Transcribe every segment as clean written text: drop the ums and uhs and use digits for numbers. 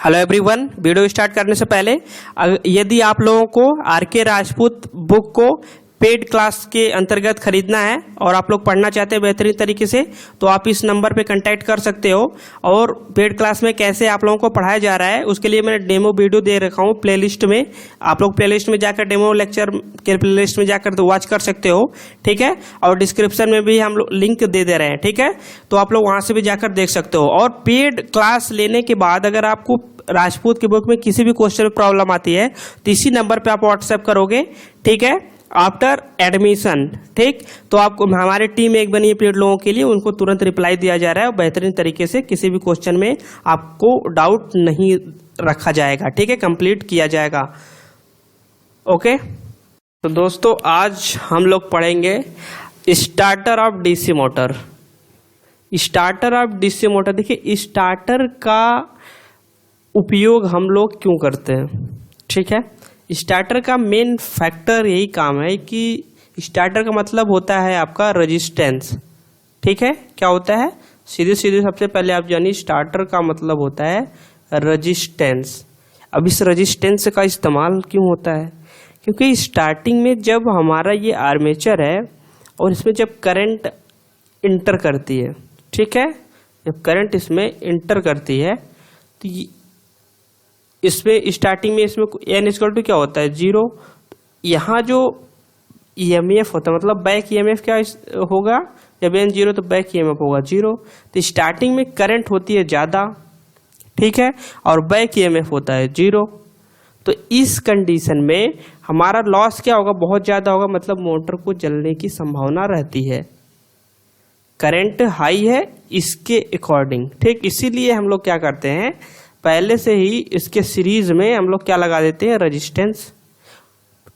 Hello everyone, video start करने से पहले यदि आप लोगों को आर.के. राजपूत बुक को पेड क्लास के अंतर्गत खरीदना है और आप लोग पढ़ना चाहते हैं बेहतरीन तरीके से, तो आप इस नंबर पे कांटेक्ट कर सकते हो। और पेड क्लास में कैसे आप लोगों को पढ़ाया जा रहा है उसके लिए मैंने डेमो वीडियो दे रखा हूँ प्लेलिस्ट में। आप लोग प्लेलिस्ट में जाकर डेमो लेक्चर के प्लेलिस्ट में जाकर तो वॉच कर सकते हो, ठीक है। और डिस्क्रिप्शन में भी हम लोग लिंक दे रहे हैं, ठीक है, तो आप लोग वहाँ से भी जाकर देख सकते हो। और पेड क्लास लेने के बाद अगर आपको राजपूत की बुक में किसी भी क्वेश्चन में प्रॉब्लम आती है तो इसी नंबर पे आप व्हाट्सएप करोगे, ठीक है, आफ्टर एडमिशन, ठीक। तो आपको हमारी टीम एक बनी है पेड लोगों के लिए, उनको तुरंत रिप्लाई दिया जा रहा है और बेहतरीन तरीके से किसी भी क्वेश्चन में आपको डाउट नहीं रखा जाएगा, ठीक है, कंप्लीट किया जाएगा। ओके, तो दोस्तों आज हम लोग पढ़ेंगे starter of DC motor. Starter of DC motor, देखिए स्टार्टर का उपयोग हम लोग क्यों करते हैं, ठीक है। स्टार्टर का मेन फैक्टर यही काम है कि स्टार्टर का मतलब होता है आपका रेजिस्टेंस, ठीक है। क्या होता है, सीधे सीधे सबसे पहले आप जानिए स्टार्टर का मतलब होता है रेजिस्टेंस। अब इस रेजिस्टेंस का इस्तेमाल क्यों होता है, क्योंकि स्टार्टिंग में जब हमारा ये आर्मेचर है और इसमें जब करंट इंटर करती है, ठीक है, जब करंट इसमें इंटर करती है तो इसमें स्टार्टिंग में इसमें n इक्वल टू क्या होता है 0। यहाँ जो EMF होता है मतलब बैक EMF क्या होगा, जब n 0 तो बैक EMF होगा 0। तो स्टार्टिंग में करंट होती है ज़्यादा, ठीक है, और बैक EMF होता है 0। तो इस कंडीशन में हमारा लॉस क्या होगा, बहुत ज़्यादा होगा, मतलब मोटर को जलने की संभावना रहती है। करंट हाई है इसके अकॉर्डिंग, ठीक। इसीलिए हम लोग क्या करते हैं, पहले से ही इसके सीरीज में हम लोग क्या लगा देते हैं, रेजिस्टेंस,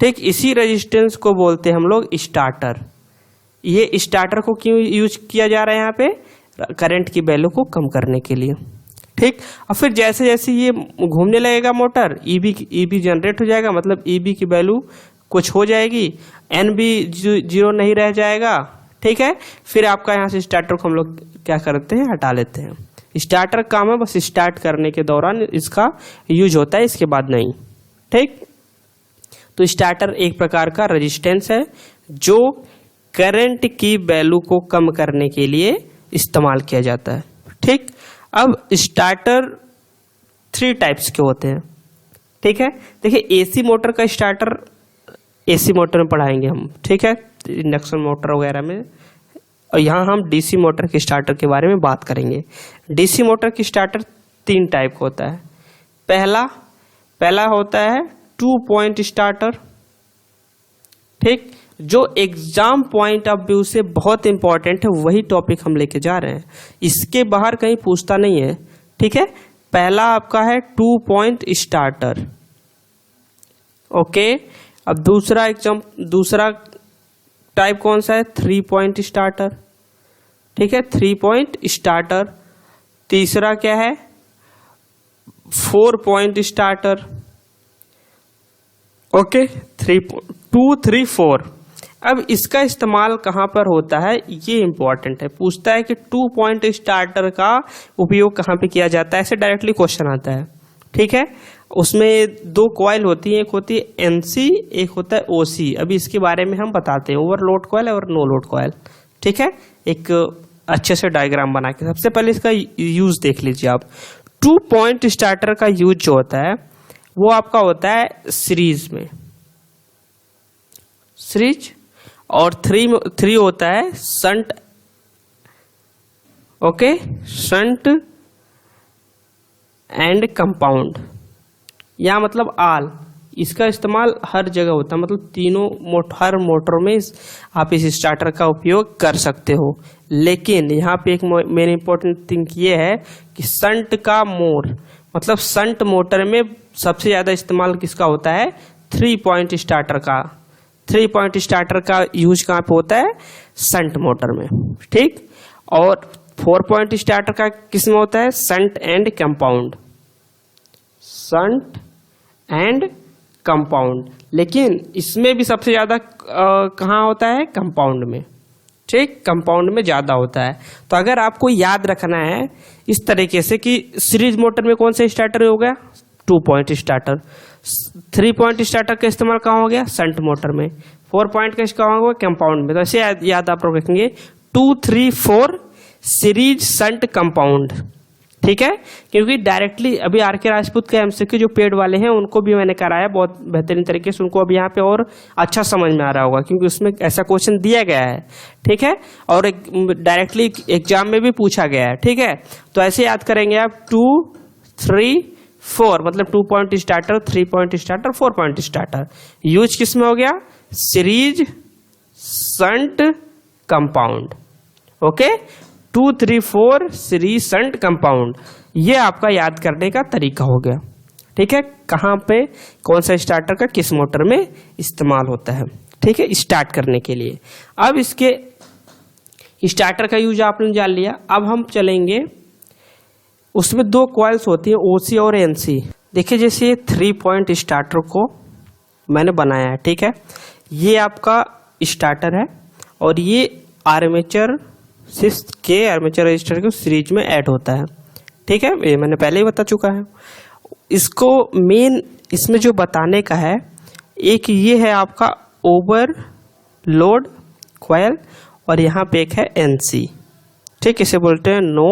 ठीक। इसी रेजिस्टेंस को बोलते हैं हम लोग स्टार्टर। ये स्टार्टर को क्यों यूज किया जा रहा है यहाँ पे, करंट की वैल्यू को कम करने के लिए, ठीक। और फिर जैसे जैसे ये घूमने लगेगा मोटर, ईबी जनरेट हो जाएगा, मतलब ईबी की वैल्यू कुछ हो जाएगी, एन भी 0 नहीं रह जाएगा, ठीक है। फिर आपका यहाँ से स्टार्टर को हम लोग क्या करते हैं, हटा लेते हैं। स्टार्टर काम है बस स्टार्ट करने के दौरान इसका यूज होता है, इसके बाद नहीं, ठीक। तो स्टार्टर एक प्रकार का रेजिस्टेंस है जो करंट की वैल्यू को कम करने के लिए इस्तेमाल किया जाता है, ठीक। अब स्टार्टर 3 टाइप्स के होते हैं, ठीक है। देखिए एसी मोटर का स्टार्टर एसी मोटर में पढ़ाएंगे हम, ठीक है, इंडक्शन मोटर वगैरह में। और यहाँ हम डीसी मोटर के स्टार्टर के बारे में बात करेंगे। डीसी मोटर की स्टार्टर 3 टाइप का होता है। पहला होता है 2 पॉइंट स्टार्टर, ठीक, जो एग्जाम पॉइंट ऑफ व्यू से बहुत इंपॉर्टेंट है, वही टॉपिक हम लेके जा रहे हैं, इसके बाहर कहीं पूछता नहीं है, ठीक है। पहला आपका है 2 पॉइंट स्टार्टर, ओके। अब दूसरा टाइप कौन सा है, 3 पॉइंट स्टार्टर, ठीक है, 3 पॉइंट स्टार्टर। तीसरा क्या है, 4 पॉइंट स्टार्टर, ओके, 2, 3, 4। अब इसका इस्तेमाल कहाँ पर होता है ये इंपॉर्टेंट है, पूछता है कि 2 पॉइंट स्टार्टर का उपयोग कहाँ पे किया जाता है, ऐसे डायरेक्टली क्वेश्चन आता है, ठीक है। उसमें 2 कॉइल होती है, एक होती है एनसी, एक होता है ओसी। अभी इसके बारे में हम बताते हैं, ओवरलोड कॉइल और नो लोड कॉइल, ठीक है, एक अच्छे से डायग्राम बना के। सबसे पहले इसका यूज देख लीजिए आप। 2 पॉइंट स्टार्टर का यूज जो होता है वो आपका होता है सीरीज में, सीरीज, और 3 होता है shunt, okay, shunt and compound, या मतलब आल। इसका इस्तेमाल हर जगह होता है, मतलब हर मोटर में आप इस स्टार्टर का उपयोग कर सकते हो। लेकिन यहाँ पे एक मेन इंपॉर्टेंट थिंग ये है कि शंट का मतलब शंट मोटर में सबसे ज़्यादा इस्तेमाल किसका होता है, 3 पॉइंट स्टार्टर का। 3 पॉइंट स्टार्टर का यूज कहाँ पे होता है, शंट मोटर में, ठीक। और 4 पॉइंट स्टार्टर का किस में होता है, shunt and compound, shunt and compound. लेकिन इसमें भी सबसे ज्यादा कहाँ होता है, कंपाउंड में, ठीक, कंपाउंड में ज़्यादा होता है। तो अगर आपको याद रखना है इस तरीके से कि सीरीज मोटर में कौन सा स्टार्टर हो गया, 2 पॉइंट स्टार्टर। 3 पॉइंट स्टार्टर का इस्तेमाल कहाँ हो गया, शंट मोटर में। 4 पॉइंट का कहाँ होगा, कंपाउंड में। तो ऐसे याद आप लोग रखेंगे 2, 3, 4 सीरीज शंट कंपाउंड, ठीक है। क्योंकि डायरेक्टली अभी आर के राजपूत के एमसीक्यू जो पेड वाले हैं उनको भी मैंने कराया बहुत बेहतरीन तरीके से, उनको अब यहाँ पे और अच्छा समझ में आ रहा होगा क्योंकि उसमें ऐसा क्वेश्चन दिया गया है, ठीक है। और डायरेक्टली एग्जाम में भी पूछा गया है, ठीक है। तो ऐसे याद करेंगे आप 2, 3, 4 मतलब 2 point starter, 3 point starter, 4 point starter. Use किस में हो गया, series shunt compound. Okay, 2, 3, 4 series shunt compound, ये आपका याद करने का तरीका हो गया, ठीक है। कहाँ पे कौन सा स्टार्टर का किस मोटर में इस्तेमाल होता है, ठीक है, स्टार्ट करने के लिए। अब इसके स्टार्टर का यूज आपने जान लिया। अब हम चलेंगे, उसमें 2 कॉइल्स होती है, ओसी और एनसी। देखिए जैसे 3 पॉइंट स्टार्टर को मैंने बनाया है, ठीक है। ये आपका स्टार्टर है और ये आर्मेचर के आर्मेचर रजिस्टर के सीरीज में ऐड होता है, ठीक है। ये मैंने पहले ही बता चुका है। इसको मेन इसमें जो बताने का है, एक ये है आपका ओवरलोड कॉइल और यहाँ पे एक है एनसी, ठीक, इसे बोलते हैं नो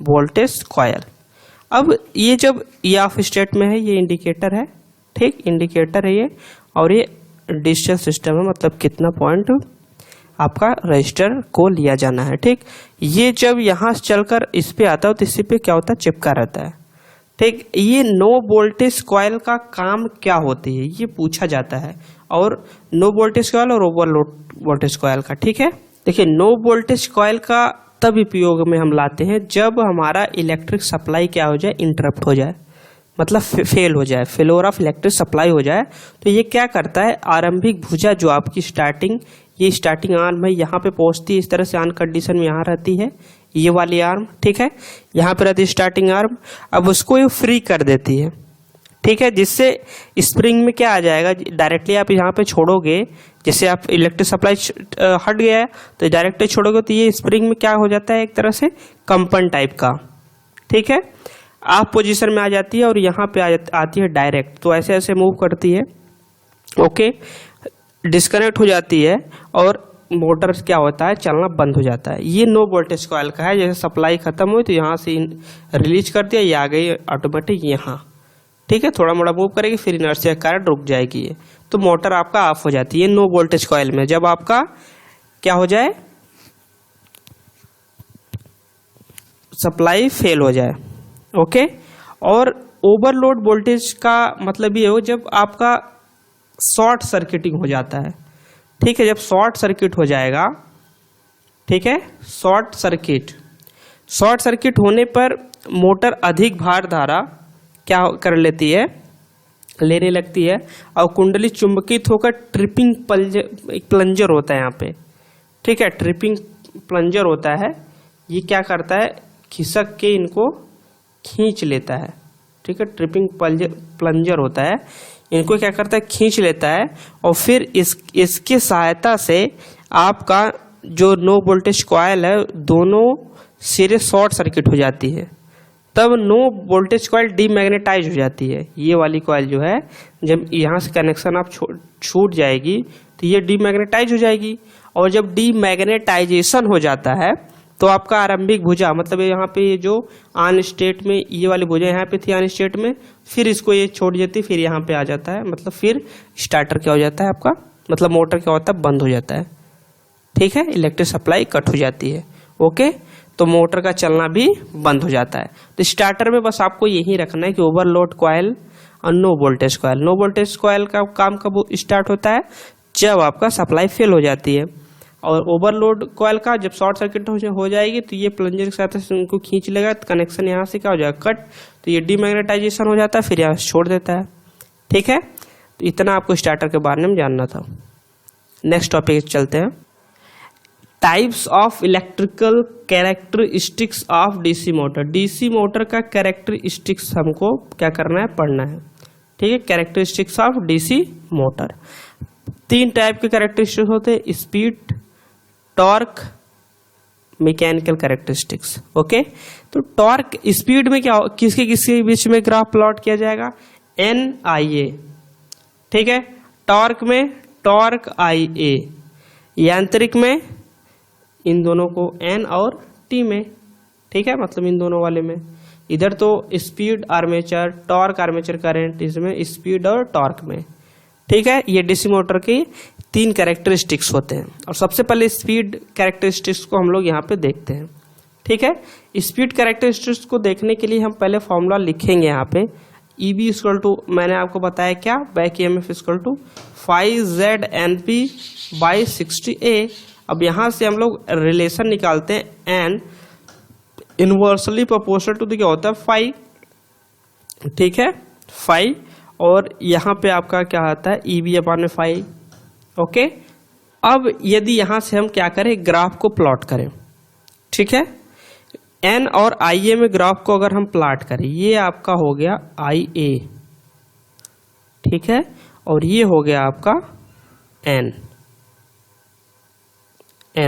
वोल्टेज कॉइल। अब ये जब ये ऑफ स्टेट में है, ये इंडिकेटर है, ठीक, इंडिकेटर है ये, और ये डिजिटल सिस्टम है, मतलब कितना पॉइंट आपका रजिस्टर को लिया जाना है, ठीक। ये जब यहाँ से चलकर इस पे आता है तो इसी पे क्या होता है, चिपका रहता है, ठीक। ये नो वोल्टेज कॉइल का काम क्या होती है, ये पूछा जाता है, और नो वोल्टेज कॉइल और ओवरलोड वोल्टेज कॉइल का, ठीक है। देखिए नो वोल्टेज कॉइल का तब उपयोग में हम लाते हैं जब हमारा इलेक्ट्रिक सप्लाई क्या हो जाए, इंटरप्ट हो जाए, मतलब फेल हो जाए, फेलोर ऑफ इलेक्ट्रिक सप्लाई हो जाए। तो ये क्या करता है, आरंभिक भुजा जो आपकी स्टार्टिंग, ये स्टार्टिंग आर्म है, यहाँ पे पहुंचती है, इस तरह से ऑन कंडीशन में यहाँ रहती है ये वाली आर्म, ठीक है, यहाँ पे रहती है स्टार्टिंग आर्म। अब उसको ये फ्री कर देती है, ठीक है, जिससे स्प्रिंग में क्या आ जाएगा, डायरेक्टली आप यहाँ पे छोड़ोगे, जैसे आप इलेक्ट्रिक सप्लाई हट गया है तो डायरेक्टली छोड़ोगे तो ये स्प्रिंग में क्या हो जाता है, एक तरह से कंपन टाइप का, ठीक है। आप पोजीशन में आ जाती है और यहाँ पे आती है डायरेक्ट, तो ऐसे ऐसे मूव करती है, ओके, डिस्कनेक्ट हो जाती है और मोटर क्या होता है, चलना बंद हो जाता है। ये नो वोल्टेज कॉइल का है, जैसे सप्लाई खत्म हुई तो यहाँ से रिलीज कर दिया, ये आ गई ऑटोमेटिक यहाँ, ठीक है, थोड़ा मोड़ा मूव करेगी, फिर इनर्शिया के कारण रुक जाएगी ये, तो मोटर आपका ऑफ हो जाती है नो वोल्टेज कॉइल में, जब आपका क्या हो जाए, सप्लाई फेल हो जाए, ओके। और ओवरलोड वोल्टेज का मतलब ये हो जब आपका शॉर्ट सर्किटिंग हो जाता है, ठीक है, जब शॉर्ट सर्किट हो जाएगा, ठीक है, शॉर्ट सर्किट होने पर मोटर अधिक भार धारा क्या कर लेती है, लेने लगती है, और कुंडली चुंबकित होकर ट्रिपिंग प्लंजर होता है यहाँ पे, ठीक है, ट्रिपिंग प्लंजर होता है, ये क्या करता है, खिसक के इनको खींच लेता है, ठीक है, ट्रिपिंग प्लंजर होता है, इनको क्या करता है, खींच लेता है, और फिर इसकी सहायता से आपका जो नो वोल्टेज कॉइल है दोनों सिरे शॉर्ट सर्किट हो जाती है, तब नो वोल्टेज कॉइल डीमैग्नेटाइज हो जाती है। ये वाली कॉइल जो है जब यहाँ से कनेक्शन आप छूट जाएगी तो ये डीमैग्नेटाइज हो जाएगी, और जब डीमैग्नेटाइजेशन हो जाता है तो आपका आरंभिक भुजा, मतलब यहाँ पे ये जो ऑन स्टेट में ये वाली भुजा यहाँ पे थी ऑन स्टेट में, फिर इसको ये छोड़ देती, फिर यहाँ पे आ जाता है, मतलब फिर स्टार्टर क्या हो जाता है आपका, मतलब मोटर क्या होता है, बंद हो जाता है, ठीक है, इलेक्ट्रिक सप्लाई कट हो जाती है, ओके। तो मोटर का चलना भी बंद हो जाता है। तो स्टार्टर में बस आपको यही रखना है कि ओवरलोड कॉइल और no voltage coil. No voltage coil का काम कब स्टार्ट होता है, जब आपका सप्लाई फेल हो जाती है, और ओवरलोड कॉइल का जब शॉर्ट सर्किट हो जाएगी तो ये प्लंजर के साथ उनको खींच लेगा, कनेक्शन यहाँ से क्या हो जाएगा, कट, तो ये डीमैग्नेटाइजेशन हो जाता है, फिर यहाँ से छोड़ देता है, ठीक है। तो इतना आपको स्टार्टर के बारे में जानना था। नेक्स्ट टॉपिक चलते हैं, types of electrical characteristics of DC motor. DC motor का कैरेक्टरिस्टिक्स हमको क्या करना है, पढ़ना है, ठीक है। Characteristics of DC motor, 3 type के कैरेक्टरिस्टिक्स होते हैं, speed, torque, mechanical characteristics. Okay, तो टॉर्क स्पीड में क्या किसके किसके बीच में ग्राफ प्लॉट किया जाएगा, एन आई ए, ठीक है। टॉर्क में टॉर्क आई ए, यांत्रिक में इन दोनों को एन और टी में, ठीक है, मतलब इन दोनों वाले में। इधर तो speed armature, torque armature current, इसमें स्पीड और टॉर्क में, ठीक है। ये डीसी मोटर की 3 कैरेक्टरिस्टिक्स होते हैं। और सबसे पहले स्पीड कैरेक्टरिस्टिक्स को हम लोग यहाँ पे देखते हैं, ठीक है। स्पीड कैरेक्टरिस्टिक्स को देखने के लिए हम पहले फॉर्मूला लिखेंगे यहाँ पे, EB इक्वल टू, मैंने आपको बताया क्या, back EMF equal to 5ZNP by 60A। अब यहाँ से हम लोग रिलेशन निकालते हैं, एन इनवर्सली प्रोपोर्शनल टू क्या होता है 5, ठीक है 5, और यहाँ पे आपका क्या आता है EB अपॉन में 5। ओके, अब यदि यहाँ से हम क्या करें, ग्राफ को प्लॉट करें, ठीक है। एन और IA में ग्राफ को अगर हम प्लॉट करें, ये आपका हो गया IA, ठीक है, और ये हो गया आपका N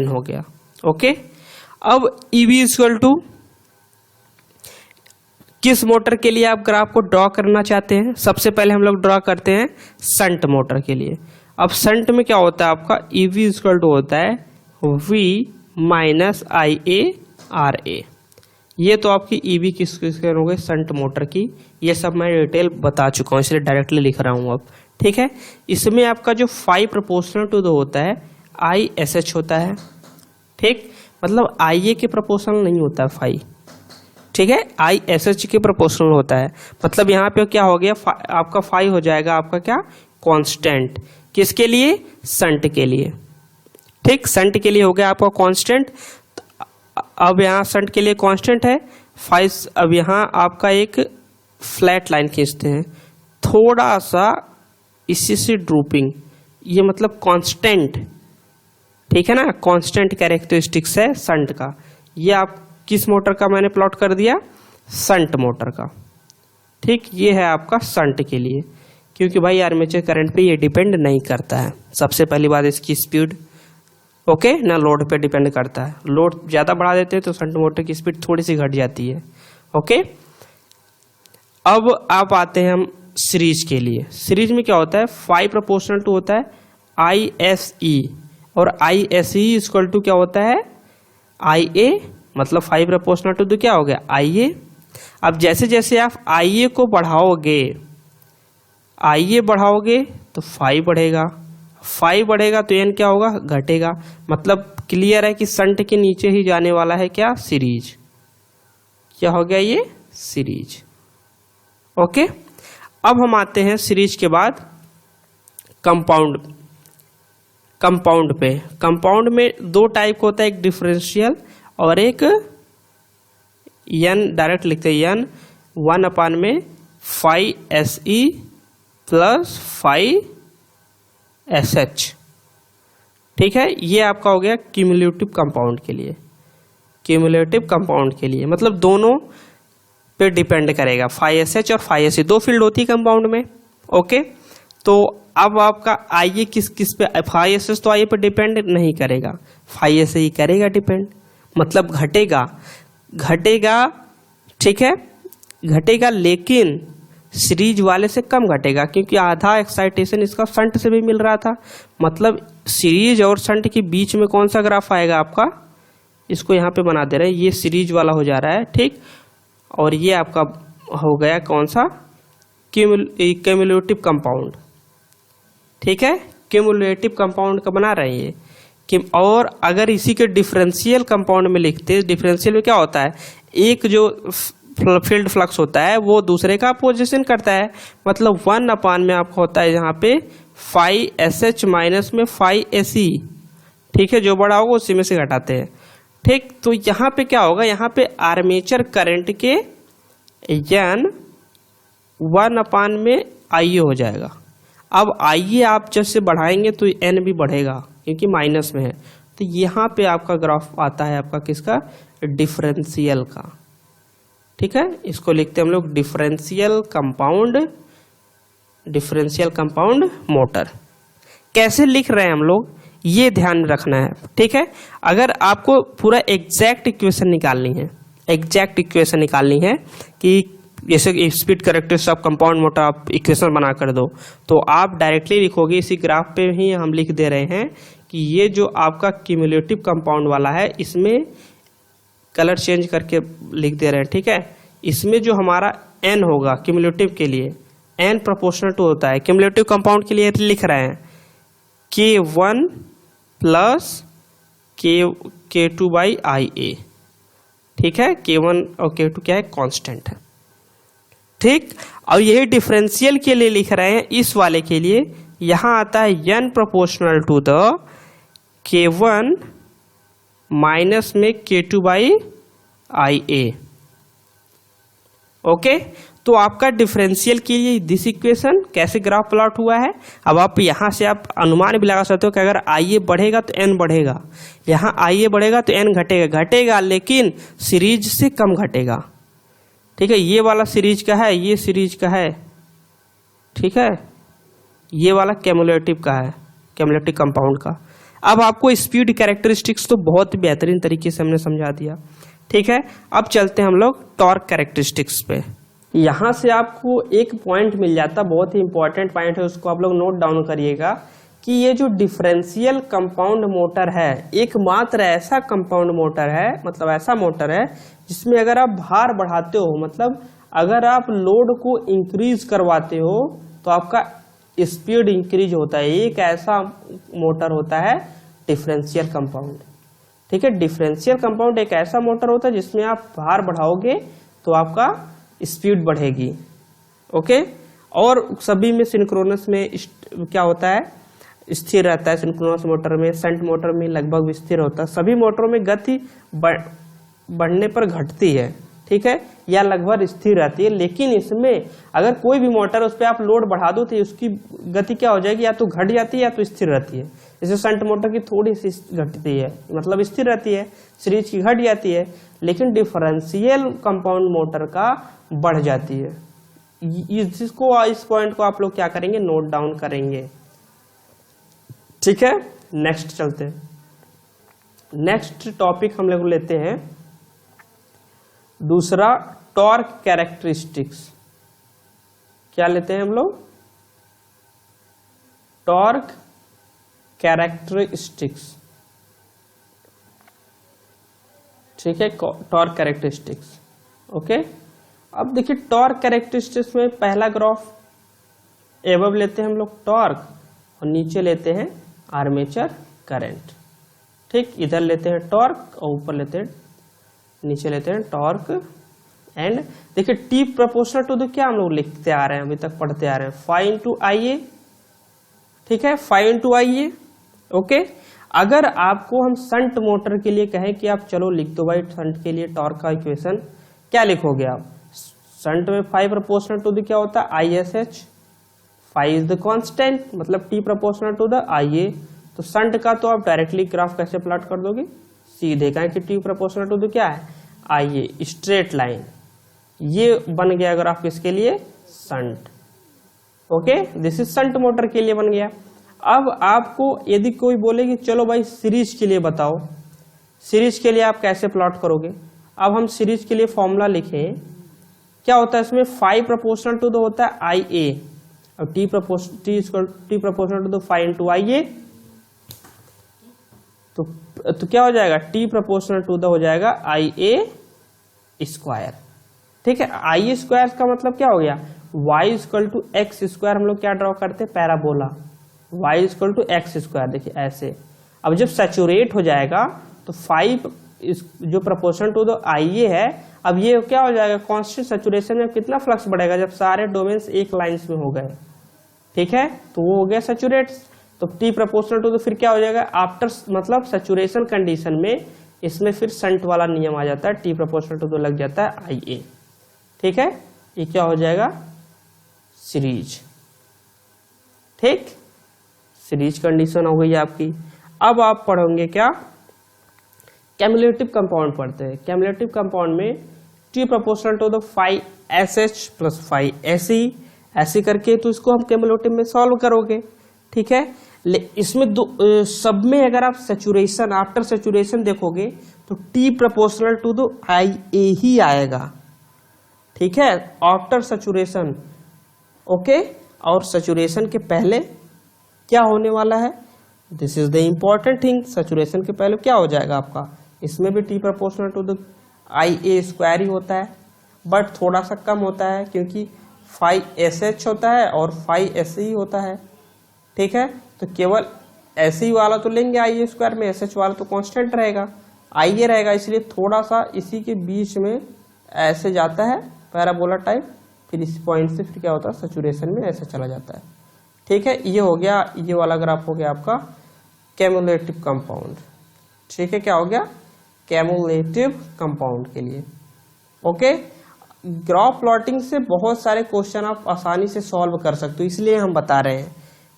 हो गया। ओके, अब EB इक्वल टू किस मोटर के लिए आप ग्राफ को ड्रॉ करना चाहते हैं, सबसे पहले हम लोग ड्रॉ करते हैं शंट मोटर के लिए। अब शंट में क्या होता है आपका, EB इक्वल टू होता है V माइनस IA RA। ये तो आपकी EB किस हो गई, शंट मोटर की। ये सब मैं डिटेल बता चुका हूँ, इसलिए डायरेक्टली लिख रहा हूँ अब, ठीक है। इसमें आपका जो 5 प्रोपोर्शनल टू दो होता है ISH होता है, ठीक, मतलब IA के प्रोपोर्शनल नहीं होता है 5, ठीक है, ISH के प्रोपोर्शनल होता है। मतलब यहाँ पे क्या हो गया, आपका 5 हो जाएगा आपका क्या, कांस्टेंट, किसके लिए, शंट के लिए, ठीक, शंट के लिए हो गया आपका कांस्टेंट। अब यहाँ शंट के लिए कांस्टेंट है 5। अब यहाँ आपका एक फ्लैट लाइन खींचते हैं, थोड़ा सा इसी से ड्रूपिंग, ये मतलब कांस्टेंट, ठीक है ना, कांस्टेंट कैरेक्टरिस्टिक्स है शंट का। ये आप किस मोटर का मैंने प्लॉट कर दिया, शंट मोटर का, ठीक। ये है आपका शंट के लिए, क्योंकि भाई आर्मेचर करंट पे ये डिपेंड नहीं करता है। सबसे पहली बात इसकी स्पीड, ओके, ना लोड पे डिपेंड करता है। लोड ज़्यादा बढ़ा देते हैं तो शंट मोटर की स्पीड थोड़ी सी घट जाती है। ओके, अब आप आते हैं हम सीरीज के लिए। सीरीज में क्या होता है, 5 प्रोपोर्शनल टू होता है ISE, और ISE इक्वल टू क्या होता है IA, मतलब 5 प्रोपोर्शनल टू क्या हो गया IA। अब जैसे जैसे आप IA को बढ़ाओगे तो 5 बढ़ेगा, 5 बढ़ेगा तो N क्या होगा, घटेगा। मतलब क्लियर है कि शंट के नीचे ही जाने वाला है क्या, सीरीज। क्या हो गया ये, सीरीज। ओके, अब हम आते हैं सीरीज के बाद कंपाउंड पे। कंपाउंड में 2 टाइप होता है, एक डिफरेंशियल और एक N, डायरेक्ट लिखते हैं N 1 में 5SE प्लस 5SH, ठीक है। ये आपका हो गया क्यूमुलेटिव कंपाउंड के लिए। क्यूमुलेटिव कंपाउंड के लिए मतलब दोनों पे डिपेंड करेगा, 5SH और 5SE 2 फील्ड होती है कंपाउंड में। ओके, तो अब आपका IA किस पे, 5SH तो IA पे डिपेंड नहीं करेगा, 5SE करेगा डिपेंड, मतलब घटेगा, ठीक है, घटेगा, लेकिन सीरीज वाले से कम घटेगा, क्योंकि आधा एक्साइटेशन इसका शंट से भी मिल रहा था। मतलब सीरीज और शंट के बीच में कौन सा ग्राफ आएगा आपका, इसको यहाँ पे बना दे रहे हैं, ये सीरीज वाला हो जा रहा है, ठीक। और ये आपका हो गया कौन सा, क्यूमुलेटिव कंपाउंड, ठीक है, क्यूमुलेटिव कंपाउंड का बना रहे हैं कि। और अगर इसी के डिफरेंशियल कंपाउंड में लिखते हैं, डिफरेंशियल में क्या होता है, एक जो फील्ड फ्लक्स होता है वो दूसरे का अपोजिशन करता है। मतलब 1 में आपका होता है यहाँ पे 5SH माइनस में 5SE, ठीक है, जो बड़ा होगा उसी में से घटाते हैं, ठीक। तो यहाँ पे क्या होगा, यहाँ पे आर्मेचर करंट के N 1 में IA हो जाएगा। अब IA आप जैसे बढ़ाएंगे तो N भी बढ़ेगा, क्योंकि माइनस में है। तो यहाँ पे आपका ग्राफ आता है आपका किसका, डिफरेंशियल का, ठीक है। इसको लिखते हैं हम लोग डिफरेंशियल कंपाउंड मोटर। कैसे लिख रहे हैं हम लोग, ये ध्यान में रखना है, ठीक है। अगर आपको पूरा एग्जैक्ट इक्वेशन निकालनी है, एग्जैक्ट इक्वेशन निकालनी है कि जैसे speed characteristics of compound motor आप इक्वेशन बना कर दो, तो आप डायरेक्टली लिखोगे, इसी ग्राफ पे ही हम लिख दे रहे हैं कि ये जो आपका क्यूमुलेटिव कंपाउंड वाला है, इसमें कलर चेंज करके लिख दे रहे हैं, ठीक है। इसमें जो हमारा n होगा क्यूमुलेटिव के लिए, n प्रोपोर्शनल टू होता है, क्यूमुलेटिव कंपाउंड के लिए लिख रहे हैं K1 plus K2 by IA, ठीक है। K1 और K2 क्या है, कांस्टेंट है, ठीक। और यही डिफरेंशियल के लिए लिख रहे हैं, इस वाले के लिए यहां आता है n proportional to the K1 minus में K2 बाई IA, ओके। तो आपका डिफरेंशियल के लिए दिस इक्वेशन कैसे ग्राफ प्लॉट हुआ है। अब आप यहां से आप अनुमान भी लगा सकते हो कि अगर IA बढ़ेगा तो n बढ़ेगा, यहां IA बढ़ेगा तो n घटेगा, लेकिन सीरीज से कम घटेगा, ठीक है। ये वाला सीरीज का है, ये सीरीज का है, ठीक है। ये वाला क्यूमुलेटिव का है, क्यूमुलेटिव कंपाउंड का। अब आपको स्पीड कैरेक्टरिस्टिक्स तो बहुत बेहतरीन तरीके से हमने समझा दिया, ठीक है। अब चलते हैं हम लोग टॉर्क कैरेक्टरिस्टिक्स पे। यहाँ से आपको एक पॉइंट मिल जाता, बहुत ही इंपॉर्टेंट पॉइंट है, उसको आप लोग नोट डाउन करिएगा कि ये जो डिफरेंशियल कंपाउंड मोटर है, एकमात्र ऐसा कंपाउंड मोटर है, मतलब ऐसा मोटर है जिसमें अगर आप भार बढ़ाते हो, मतलब अगर आप लोड को इंक्रीज करवाते हो तो आपका स्पीड इंक्रीज होता है। एक ऐसा मोटर होता है डिफरेंशियल कंपाउंड, ठीक है। डिफरेंशियल कंपाउंड एक ऐसा मोटर होता है जिसमें आप भार बढ़ाओगे तो आपका स्पीड बढ़ेगी, ओके। और सभी में सिंक्रोनस में क्या होता है, स्थिर रहता है। सिंक्रोनस मोटर में, शंट मोटर में लगभग स्थिर होता है। सभी मोटरों में गति बढ़ने पर घटती है, ठीक है, या लगभग स्थिर रहती है। लेकिन इसमें अगर कोई भी मोटर उस पर आप लोड बढ़ा दो तो उसकी गति क्या हो जाएगी, या तो घट जाती है या तो स्थिर रहती है। जैसे शंट मोटर की थोड़ी सी घटती है, मतलब स्थिर रहती है, सीरीज की घट जाती है, लेकिन डिफरेंशियल कंपाउंड मोटर का बढ़ जाती है। इस पॉइंट को आप लोग क्या करेंगे, नोट डाउन करेंगे, ठीक है। नेक्स्ट चलते हैं। नेक्स्ट टॉपिक हम लोग लेते हैं दूसरा, टॉर्क कैरेक्टरिस्टिक्स। क्या लेते हैं हम लोग, टॉर्क कैरेक्टरिस्टिक्स, ठीक है, टॉर्क कैरेक्टरिस्टिक्स, ओके। अब देखिए टॉर्क कैरेक्टरिस्टिक्स में पहला ग्राफ एबव लेते हैं हम लोग टॉर्क, और नीचे लेते हैं आर्मेचर करंट, ठीक। इधर लेते हैं टॉर्क और ऊपर लेते हैं, नीचे लेते हैं टॉर्क। एंड देखिए टी प्रोपोर्शनल टू द क्या हम लोग लिखते आ रहे हैं, अभी तक पढ़ते आ रहे हैं, फाई इंटू IA, ठीक है, फाई इंटू IA, ओके। अगर आपको हम शंट मोटर के लिए कहें कि आप चलो लिख दो भाई शंट के लिए टॉर्क का इक्वेशन, क्या लिखोगे आप, शंट में फाई प्रोपोर्शनल टू द क्या होता है, ISH, phi is the constant, मतलब T proportional to the IA। तो शंट का तो आप डायरेक्टली ग्राफ कैसे प्लॉट कर दोगे, सीधे, कहें कि टी प्रोपोर्शनल टू द क्या है, IA, स्ट्रेट लाइन। ये बन गया ग्राफ किसके लिए, shunt, okay. This is shunt motor के लिए बन गया। अब आपको यदि कोई बोले कि चलो भाई सीरीज के लिए बताओ, सीरीज के लिए आप कैसे प्लॉट करोगे। अब हम सीरीज के लिए फॉर्मूला लिखें, क्या होता है इसमें, फाई प्रोपोर्शनल टू द होता है IA, और T proportional to the phi into IA। तो क्या हो जाएगा, टी प्रोपोर्शनल टू द हो जाएगा IA स्क्वायर, ठीक है। IA स्क्वायर का मतलब क्या हो गया, y equal to x square. हम लोग क्या ड्रॉ करते हैं, parabola, y equal to x square, देखिए ऐसे। अब जब सैचुरेट हो जाएगा तो 5 जो प्रोपोर्शनल टू द IA है, अब ये क्या हो जाएगा, कांस्टेंट। सैचुरेशन में कितना फ्लक्स बढ़ेगा, जब सारे डोमेन्स एक लाइंस में हो गए, ठीक है, तो वो हो गया सैचुरेट। तो टी प्रोपोर्शनल टू तो फिर क्या हो जाएगा, आफ्टर मतलब सैचुरेशन कंडीशन में इसमें फिर शंट वाला नियम आ जाता है, टी प्रोपोर्शनल टू तो लग जाता है IA, ठीक है। ये क्या हो जाएगा, सीरीज, ठीक, सीरीज कंडीशन हो गई आपकी। अब आप पढ़ोगे क्या, कैमुलेटिव कंपाउंड पढ़ते हैं। कैमुलेटिव कंपाउंड में T proportional to the phi SH plus phi SE, ऐसे करके तो इसको हम कैमुलेटिव में सॉल्व करोगे, ठीक है। इसमें सब में अगर आप सेचुरेशन आफ्टर सेचुरेशन देखोगे तो T proportional to the IA ही आएगा, ठीक है, आफ्टर सेचुरेशन। ओके, और सेचुरेशन के पहले क्या होने वाला है, this is the important thing, saturation के पहले क्या हो जाएगा आपका, इसमें भी T proportional to the IA square ही होता है, बट थोड़ा सा कम होता है क्योंकि फाई SH होता है और फाई SE ही होता है, ठीक है। तो केवल SE वाला तो लेंगे IA स्क्वायर में, SH वाला तो कांस्टेंट रहेगा, IA रहेगा, इसलिए थोड़ा सा इसी के बीच में ऐसे जाता है पैराबोला टाइप, फिर इस पॉइंट से फिर क्या होता है सेचुरेशन में ऐसे चला जाता है, ठीक है। ये हो गया, ये वाला ग्राफ हो गया आपका कैमुलेटिव कंपाउंड, ठीक है। क्या हो गया, कैमुलेटिव कंपाउंड के लिए। ओके, ग्राफ प्लॉटिंग से बहुत सारे क्वेश्चन आप आसानी से सॉल्व कर सकते हो, इसलिए हम बता रहे हैं,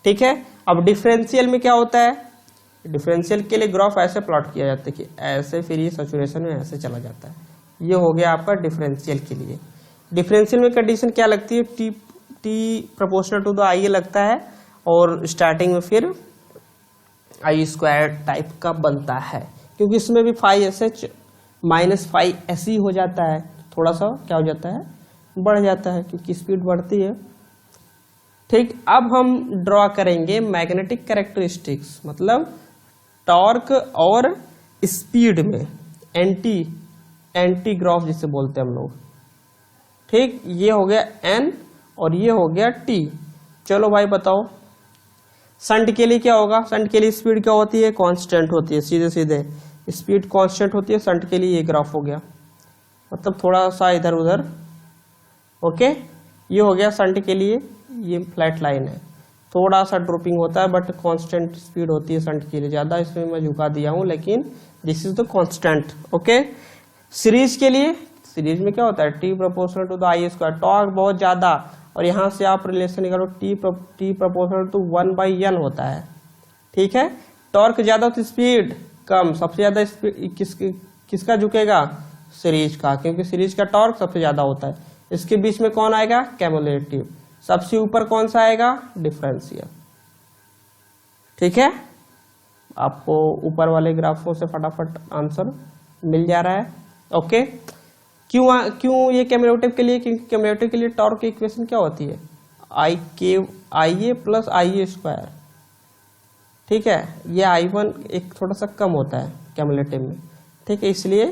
ठीक है। अब डिफरेंशियल में क्या होता है, डिफरेंशियल के लिए ग्राफ ऐसे प्लॉट किया जाता है कि ऐसे, फिर ये सैचुरेशन में ऐसे चला जाता है। ये हो गया आपका डिफरेंशियल के लिए। डिफरेंशियल में कंडीशन क्या लगती है, T proportional to the IA लगता है, और स्टार्टिंग में फिर I स्क्वायर टाइप का बनता है, क्योंकि इसमें भी phi SH minus phi SE हो जाता है, थोड़ा सा क्या हो जाता है, बढ़ जाता है क्योंकि स्पीड बढ़ती है, ठीक। अब हम ड्रॉ करेंगे मैग्नेटिक कैरेक्टरिस्टिक्स, मतलब टॉर्क और स्पीड में एंटी ग्राफ जिसे बोलते हैं हम लोग, ठीक। ये हो गया N और ये हो गया T। चलो भाई बताओ, शंट के लिए क्या होगा, शंट के लिए स्पीड क्या होती है, कांस्टेंट होती है, सीधे सीधे स्पीड कांस्टेंट होती है शंट के लिए। ये ग्राफ हो गया, मतलब थोड़ा सा इधर उधर, ओके। ये हो गया शंट के लिए, ये फ्लैट लाइन है, थोड़ा सा ड्रॉपिंग होता है बट कांस्टेंट स्पीड होती है शंट के लिए ज़्यादा, इसमें मैं झुका दिया हूँ, लेकिन this is the constant, okay. Series के लिए, सीरीज में क्या होता है, T proportional to the I square, torque बहुत ज़्यादा, और यहाँ से आप रिलेशन निकालो, T प्रोपोर्शनल टू 1/N होता है, ठीक है। टॉर्क ज़्यादा तो स्पीड कम, सबसे ज़्यादा स्पीड किसका झुकेगा, सीरीज का, क्योंकि सीरीज का टॉर्क सबसे ज़्यादा होता है। इसके बीच में कौन आएगा, कैमुलेटिव। सबसे ऊपर कौन सा आएगा, डिफरेंशियल, ठीक है। आपको ऊपर वाले ग्राफों से फटाफट आंसर मिल जा रहा है, ओके। क्यों ये कैमुलेटिव के लिए, क्योंकि कैमुलेटिव के लिए टॉर्क की इक्वेशन क्या होती है, IA प्लस IA स्क्वायर, ठीक है। ये I1 एक थोड़ा सा कम होता है कैमुलेटिव में, ठीक है, इसलिए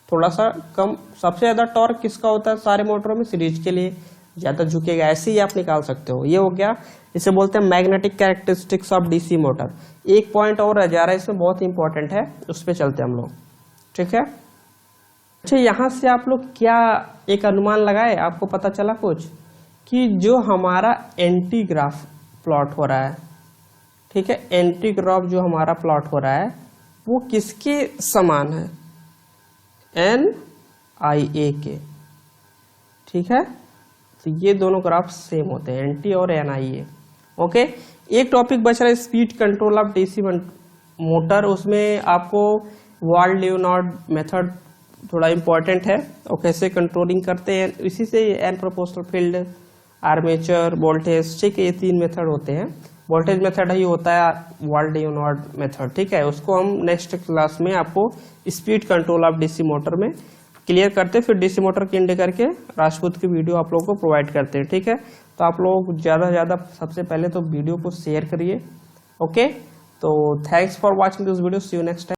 थोड़ा सा कम। सबसे ज़्यादा टॉर्क किसका होता है सारे मोटरों में, सीरीज के लिए ज़्यादा झुकेगा, ऐसे ही आप निकाल सकते हो। ये हो गया, इसे बोलते हैं magnetic characteristics of DC motor. एक पॉइंट और रह जा रहा है इसमें, बहुत इंपॉर्टेंट है, उस पर चलते हैं हम लोग, ठीक है। अच्छा, यहाँ से आप लोग क्या एक अनुमान लगाए, आपको पता चला कुछ कि जो हमारा एंटी ग्राफ प्लॉट हो रहा है, ठीक है, एंटी ग्राफ जो हमारा प्लॉट हो रहा है वो किसके समान है, NIA के, ठीक है। तो ये दोनों ग्राफ सेम होते हैं, एंटी और NIA, ओके। एक टॉपिक बच रहा है speed control of DC motor, उसमें आपको वाल्ड-लेवेनार्ड मेथड थोड़ा इंपॉर्टेंट है, और कैसे कंट्रोलिंग करते हैं, इसी से N proportional field, armature, voltage, ठीक है, ये 3 मेथड होते हैं। वोल्टेज मेथड ही होता है वाल्ड-लेवेनार्ड मेथड, ठीक है। उसको हम नेक्स्ट क्लास में आपको speed control of DC motor में क्लियर करते हैं, फिर DC मोटर के इंड करके राजपूत की वीडियो आप लोगों को प्रोवाइड करते हैं, ठीक है। तो आप लोग ज़्यादा से ज़्यादा सबसे पहले तो वीडियो को शेयर करिए, ओके। तो thanks for watching this video, see you next time.